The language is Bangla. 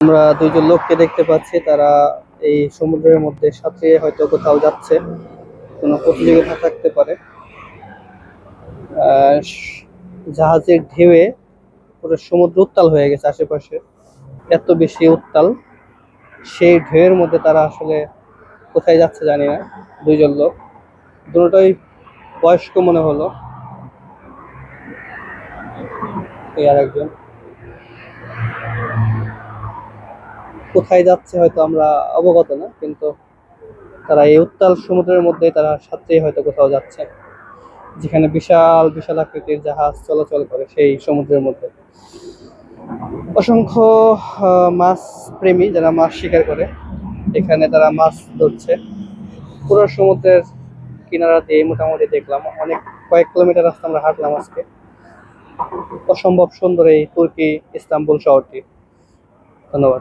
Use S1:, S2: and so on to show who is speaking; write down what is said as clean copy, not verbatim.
S1: আমরা দুইজন লোককে দেখতে পাচ্ছি, তারা এই সমুদ্রের মধ্যে সাঁতরিয়ে হয়তো কোথাও যাচ্ছে, কোনো প্রতিযোগিতা থাকতে পারে। আহ, জাহাজের ঢেউয়ে পুরো সমুদ্র উত্তাল হয়ে গেছে আশেপাশে, এত বেশি উত্তাল। সেই ঢেউয়ের মধ্যে তারা আসলে কোথায় যাচ্ছে জানি না। দুইজন লোক, দুটোই বয়স্ক মনে হলো। এই আর একজন কোথায় যাচ্ছে হয়তো আমরা অবগত না, কিন্তু তারা এই উত্তাল সমুদ্রের মধ্যে তারা সাঁতরিয়ে হয়তো কোথাও যাচ্ছে, যেখানে বিশাল বিশাল আকৃতির জাহাজ চলাচল করে সেই সমুদ্রের মধ্যে। অসংখ্য মাছ প্রেমী যারা মাছ শিকার করে, এখানে তারা মাছ ধরছে। পুরো সমুদ্রের কিনারা দিয়ে মোটামুটি দেখলাম, অনেক কয়েক কিলোমিটার রাস্তা আমরা হাঁটলাম আজকে। অসম্ভব সুন্দর এই তুর্কি ইস্তাম্বুল শহরটি। ধন্যবাদ।